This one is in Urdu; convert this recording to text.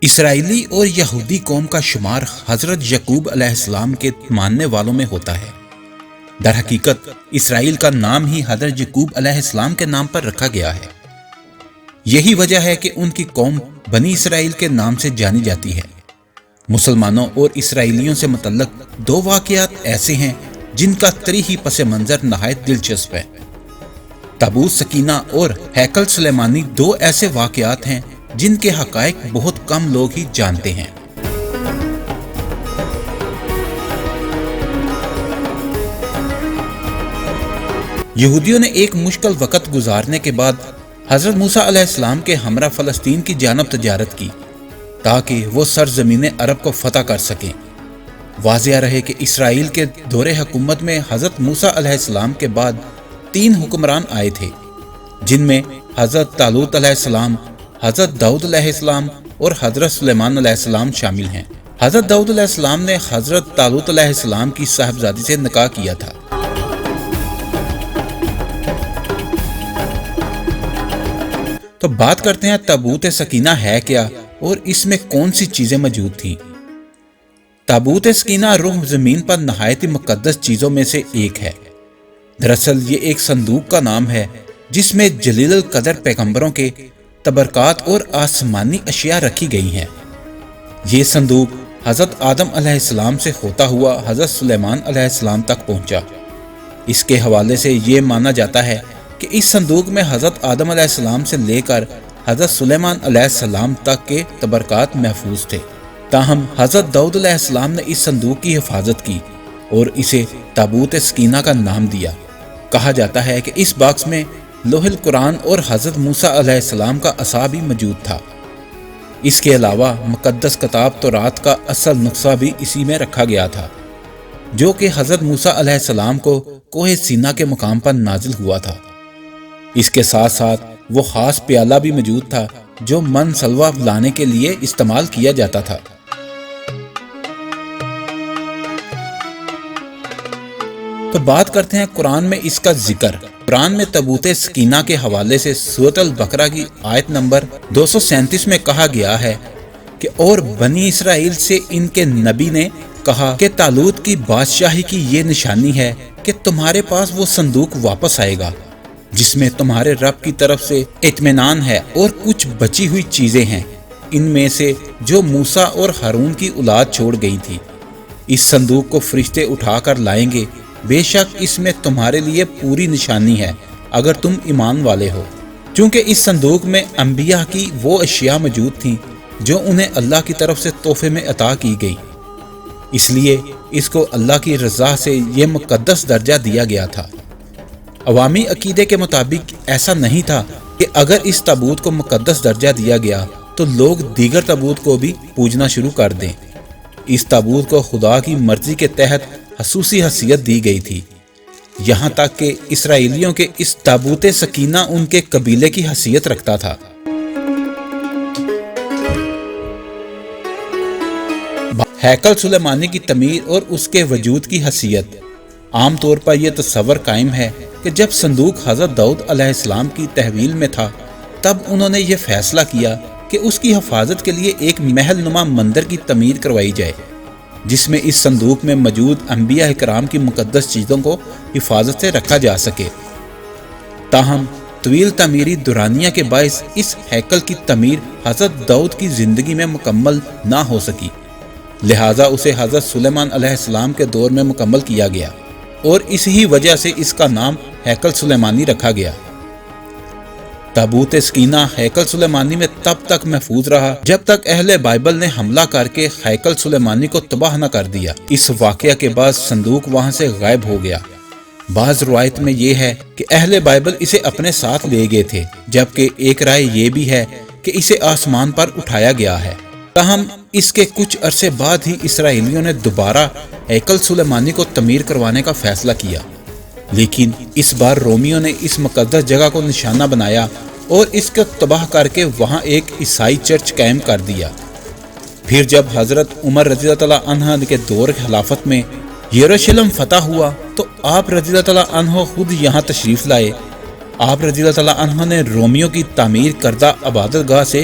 اسرائیلی اور یہودی قوم کا شمار حضرت یعقوب علیہ السلام کے ماننے والوں میں ہوتا ہے۔ در حقیقت اسرائیل کا نام ہی حضرت یعقوب علیہ السلام کے نام پر رکھا گیا ہے۔ یہی وجہ ہے کہ ان کی قوم بنی اسرائیل کے نام سے جانی جاتی ہے۔ مسلمانوں اور اسرائیلیوں سے متعلق دو واقعات ایسے ہیں جن کا تاریخی پس منظر نہایت دلچسپ ہے۔ تابوت سکینہ اور ہیکل سلیمانی دو ایسے واقعات ہیں جن کے حقائق بہت کم لوگ ہی جانتے ہیں۔ یہودیوں نے ایک مشکل وقت گزارنے کے بعد حضرت موسیٰ علیہ السلام کے ہمراہ فلسطین کی جانب تجارت کی تاکہ وہ سرزمین عرب کو فتح کر سکیں۔ واضح رہے کہ اسرائیل کے دور حکومت میں حضرت موسیٰ علیہ السلام کے بعد 3 حکمران آئے تھے، جن میں حضرت طالوت علیہ السلام، حضرت داؤد علیہ السلام اور حضرت سلیمان علیہ السلام شامل ہیں۔ حضرت داؤد علیہ السلام نے حضرت طالوت علیہ السلام کی صاحبزادی سے نکاح کیا تھا۔ تو بات کرتے ہیں تابوت سکینہ ہے کیا اور اس میں کون سی چیزیں موجود تھیں۔ تابوت سکینہ روح زمین پر نہایت مقدس چیزوں میں سے ایک ہے۔ دراصل یہ ایک صندوق کا نام ہے جس میں جلیل القدر پیغمبروں کے تبرکات اور آسمانی اشیاء رکھی گئی ہیں۔ یہ صندوق حضرت آدم علیہ السلام سے ہوتا ہوا حضرت سلیمان علیہ السلام تک پہنچا۔ اس کے حوالے سے یہ مانا جاتا ہے کہ اس صندوق میں حضرت آدم علیہ السلام سے لے کر حضرت سلیمان علیہ السلام تک کے تبرکات محفوظ تھے۔ تاہم حضرت داؤد علیہ السلام نے اس صندوق کی حفاظت کی اور اسے تابوت سکینہ کا نام دیا۔ کہا جاتا ہے کہ اس باکس میں لوح القرآن اور حضرت موسیٰ علیہ السلام کا عصا بھی موجود تھا۔ اس کے علاوہ مقدس کتاب تورات کا اصل نسخہ بھی اسی میں رکھا گیا تھا، جو کہ حضرت موسیٰ علیہ السلام کو کوہ سینا کے مقام پر نازل ہوا تھا۔ اس کے ساتھ ساتھ وہ خاص پیالہ بھی موجود تھا جو من سلوہ لانے کے لیے استعمال کیا جاتا تھا۔ تو بات کرتے ہیں قرآن میں اس کا ذکر۔ قرآن میں تابوت سکینہ کے حوالے سے سورۃ البقرہ کی آیت نمبر 237 میں کہا گیا ہے کہ اور بنی اسرائیل سے ان کے نبی نے کہا کہ طالوت کی بادشاہی کی یہ نشانی ہے کہ تمہارے پاس وہ صندوق واپس آئے گا جس میں تمہارے رب کی طرف سے اطمینان ہے اور کچھ بچی ہوئی چیزیں ہیں ان میں سے جو موسیٰ اور ہارون کی اولاد چھوڑ گئی تھی۔ اس صندوق کو فرشتے اٹھا کر لائیں گے، بے شک اس میں تمہارے لیے پوری نشانی ہے اگر تم ایمان والے ہو۔ چونکہ اس صندوق میں انبیاء کی وہ اشیاء موجود تھیں جو انہیں اللہ کی طرف سے تحفے میں عطا کی گئی، اس لیے اس کو اللہ کی رضا سے یہ مقدس درجہ دیا گیا تھا۔ عوامی عقیدے کے مطابق ایسا نہیں تھا کہ اگر اس تابوت کو مقدس درجہ دیا گیا تو لوگ دیگر تابوت کو بھی پوجنا شروع کر دیں۔ اس تابوت کو خدا کی مرضی کے تحت خصوصی حیثیت دی گئی تھی، یہاں تک کہ اسرائیلیوں کے اس تابوت سکینہ ان کے قبیلے کی حیثیت رکھتا تھا۔ ہیکل سلیمانی کی تعمیر اور اس کے وجود کی حیثیت۔ عام طور پر یہ تصور قائم ہے کہ جب صندوق حضرت داؤد علیہ السلام کی تحویل میں تھا تب انہوں نے یہ فیصلہ کیا کہ اس کی حفاظت کے لیے ایک محل نما مندر کی تعمیر کروائی جائے جس میں اس صندوق میں موجود انبیاء کرام کی مقدس چیزوں کو حفاظت سے رکھا جا سکے۔ تاہم طویل تعمیری دورانیہ کے باعث اس ہیکل کی تعمیر حضرت داؤد کی زندگی میں مکمل نہ ہو سکی، لہٰذا اسے حضرت سلیمان علیہ السلام کے دور میں مکمل کیا گیا اور اسی وجہ سے اس کا نام ہیکل سلیمانی رکھا گیا۔ تابوت سکینہ ہیکل سلیمانی میں تب تک محفوظ رہا جب تک اہل بائبل نے حملہ کر کے ہیکل سلیمانی کو تباہ نہ کر دیا۔ اس واقعہ کے بعد صندوق وہاں سے غائب ہو گیا۔ بعض روایت میں یہ ہے کہ اہل بائبل اسے اپنے ساتھ لے گئے تھے، جبکہ ایک رائے یہ بھی ہے کہ اسے آسمان پر اٹھایا گیا ہے۔ تاہم اس کے کچھ عرصے بعد ہی اسرائیلیوں نے دوبارہ ہیکل سلیمانی کو تعمیر کروانے کا فیصلہ کیا، لیکن اس بار رومیوں نے اس مقدس جگہ کو نشانہ بنایا اور اس کو تباہ کر کے وہاں ایک عیسائی چرچ قائم کر دیا۔ پھر جب حضرت عمر رضی اللہ تعالیٰ عنہ کے دور خلافت میں یروشلم فتح ہوا تو آپ رضی اللہ تعالیٰ عنہ خود یہاں تشریف لائے۔ آپ رضی اللہ تعالیٰ عنہ نے رومیوں کی تعمیر کردہ عبادت گاہ سے